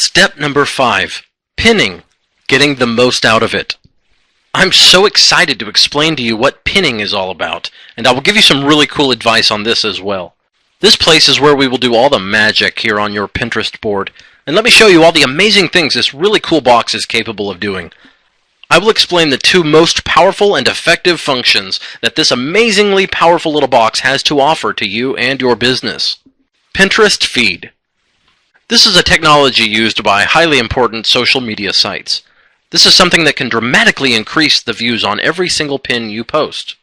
Step number 5. Pinning. Getting the most out of it. I'm so excited to explain to you what pinning is all about, and I will give you some really cool advice on this as well. This place is where we will do all the magic here on your Pinterest board, and let me show you all the amazing things this really cool box is capable of doing. I will explain the two most powerful and effective functions that this amazingly powerful little box has to offer to you and your business. Pinterest Feed. This is a technology used by highly important social media sites. This is something that can dramatically increase the views on every single pin you post.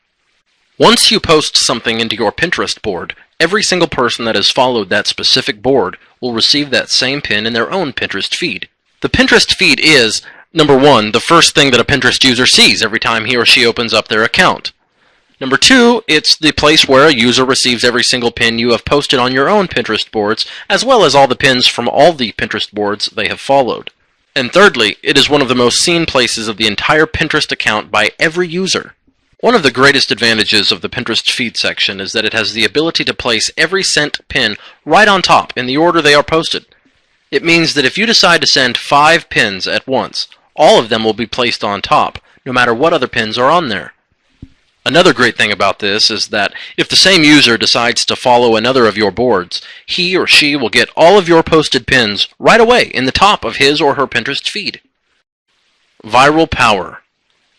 Once you post something into your Pinterest board, every single person that has followed that specific board will receive that same pin in their own Pinterest feed. The Pinterest feed is, number 1, the first thing that a Pinterest user sees every time he or she opens up their account. Number 2, it's the place where a user receives every single pin you have posted on your own Pinterest boards, as well as all the pins from all the Pinterest boards they have followed. And thirdly, it is one of the most seen places of the entire Pinterest account by every user. One of the greatest advantages of the Pinterest feed section is that it has the ability to place every sent pin right on top in the order they are posted. It means that if you decide to send 5 pins at once, all of them will be placed on top, no matter what other pins are on there. Another great thing about this is that if the same user decides to follow another of your boards, he or she will get all of your posted pins right away in the top of his or her Pinterest feed. Viral power.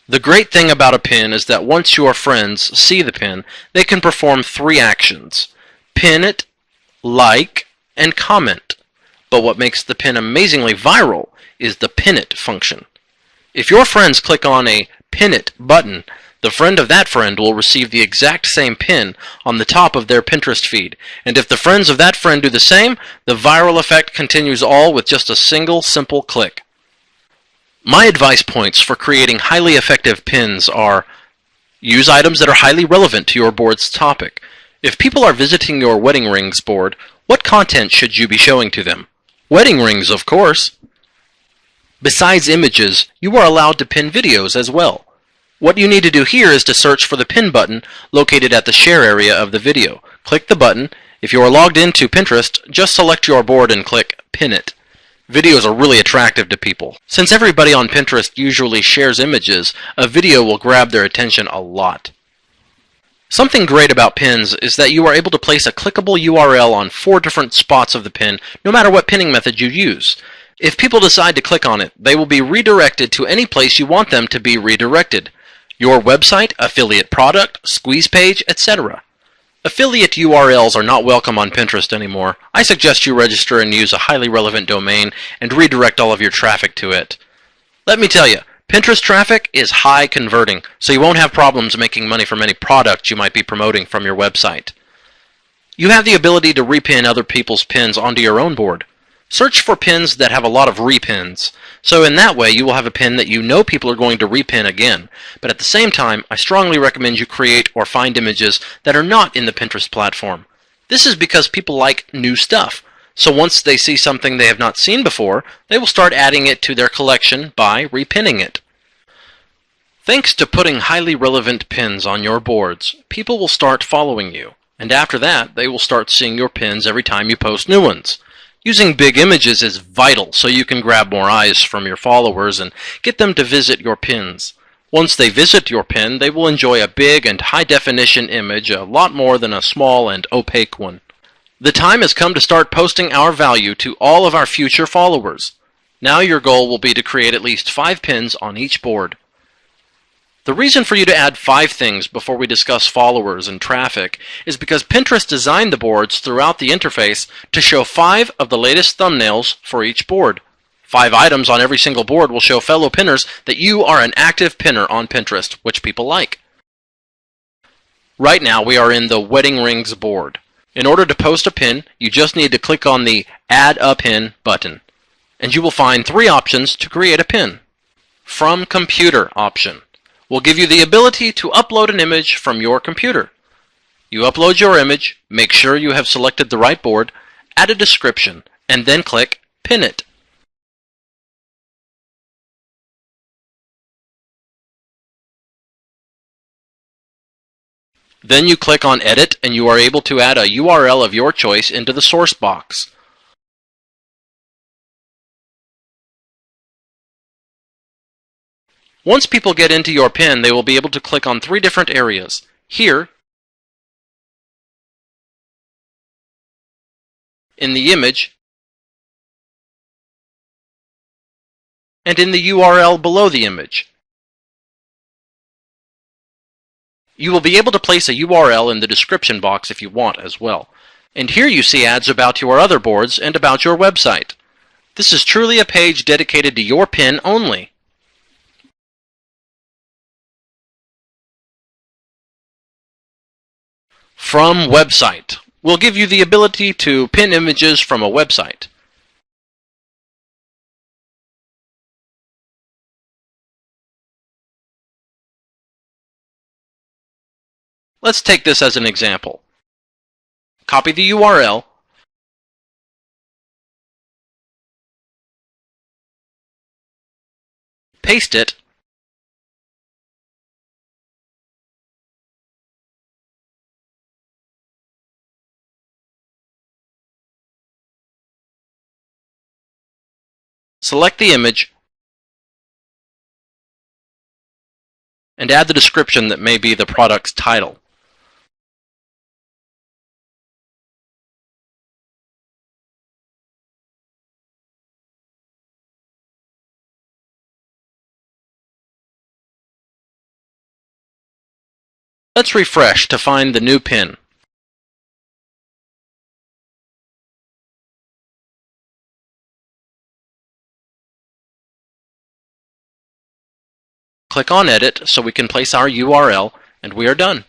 The great thing about a pin is that once your friends see the pin, they can perform 3 actions: pin it, like, and comment. But what makes the pin amazingly viral is the pin it function. If your friends click on a pin it button, the friend of that friend will receive the exact same pin on the top of their Pinterest feed. And if the friends of that friend do the same, the viral effect continues all with just a single simple click. My advice points for creating highly effective pins are: use items that are highly relevant to your board's topic. If people are visiting your wedding rings board, what content should you be showing to them? Wedding rings, of course. Besides images, you are allowed to pin videos as well. What you need to do here is to search for the pin button located at the share area of the video. Click the button. If you are logged into Pinterest, just select your board and click Pin It. Videos are really attractive to people. Since everybody on Pinterest usually shares images, a video will grab their attention a lot. Something great about pins is that you are able to place a clickable URL on 4 different spots of the pin, no matter what pinning method you use. If people decide to click on it, they will be redirected to any place you want them to be redirected. Your website, affiliate product, squeeze page, etc. Affiliate URLs are not welcome on Pinterest anymore. I suggest you register and use a highly relevant domain and redirect all of your traffic to it. Let me tell you, Pinterest traffic is high converting, so you won't have problems making money from any product you might be promoting from your website. You have the ability to repin other people's pins onto your own board. Search for pins that have a lot of repins. So in that way, you will have a pin that you know people are going to repin again. But at the same time, I strongly recommend you create or find images that are not in the Pinterest platform. This is because people like new stuff. So once they see something they have not seen before, they will start adding it to their collection by repinning it. Thanks to putting highly relevant pins on your boards, people will start following you. And after that, they will start seeing your pins every time you post new ones. Using big images is vital so you can grab more eyes from your followers and get them to visit your pins. Once they visit your pin, they will enjoy a big and high-definition image a lot more than a small and opaque one. The time has come to start posting our value to all of our future followers. Now your goal will be to create at least 5 pins on each board. The reason for you to add 5 things before we discuss followers and traffic is because Pinterest designed the boards throughout the interface to show 5 of the latest thumbnails for each board. 5 items on every single board will show fellow pinners that you are an active pinner on Pinterest, which people like. Right now we are in the wedding rings board. In order to post a pin, you just need to click on the Add a Pin button, and you will find 3 options to create a pin. From Computer option will give you the ability to upload an image from your computer. You upload your image, make sure you have selected the right board, add a description, and then click Pin It. Then you click on Edit and you are able to add a URL of your choice into the source box. Once people get into your pin, they will be able to click on 3 different areas. Here, in the image, and in the URL below the image. You will be able to place a URL in the description box if you want as well. And here you see ads about your other boards and about your website. This is truly a page dedicated to your pin only. From website will give you the ability to pin images from a website. Let's take this as an example. Copy the URL, paste it, select the image, and add the description that may be the product's title. Let's refresh to find the new pin. Click on Edit so we can place our URL, and we are done.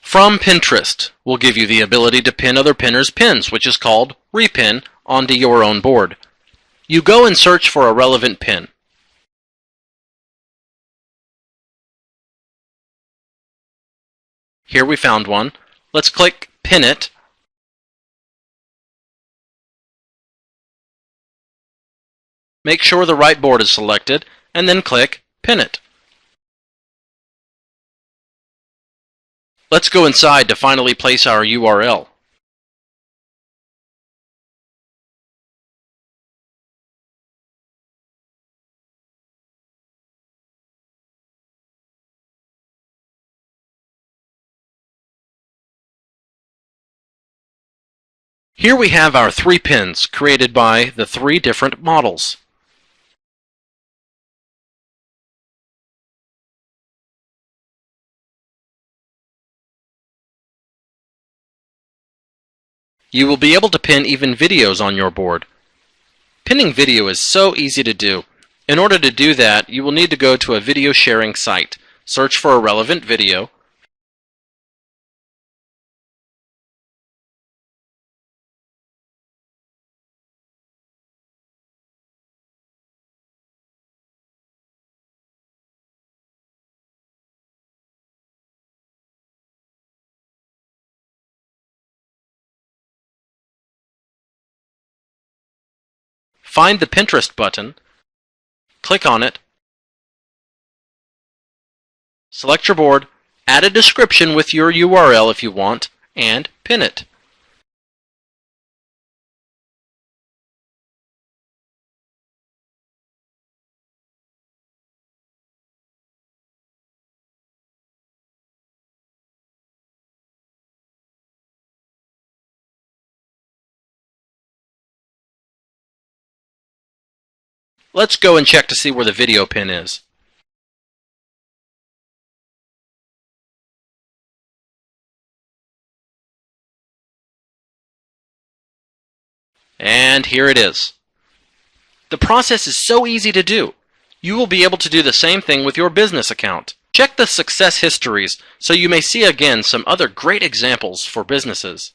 From Pinterest will give you the ability to pin other pinners' pins, which is called Repin, onto your own board. You go and search for a relevant pin. Here we found one. Let's click Pin It. Make sure the right board is selected, and then click Pin It. Let's go inside to finally place our URL. Here we have our 3 pins created by the 3 different models. You will be able to pin even videos on your board. Pinning video is so easy to do. In order to do that, you will need to go to a video sharing site, search for a relevant video, find the Pinterest button, click on it, select your board, add a description with your URL if you want, and pin it. Let's go and check to see where the video pin is. And here it is. The process is so easy to do. You will be able to do the same thing with your business account. Check the success histories so you may see again some other great examples for businesses.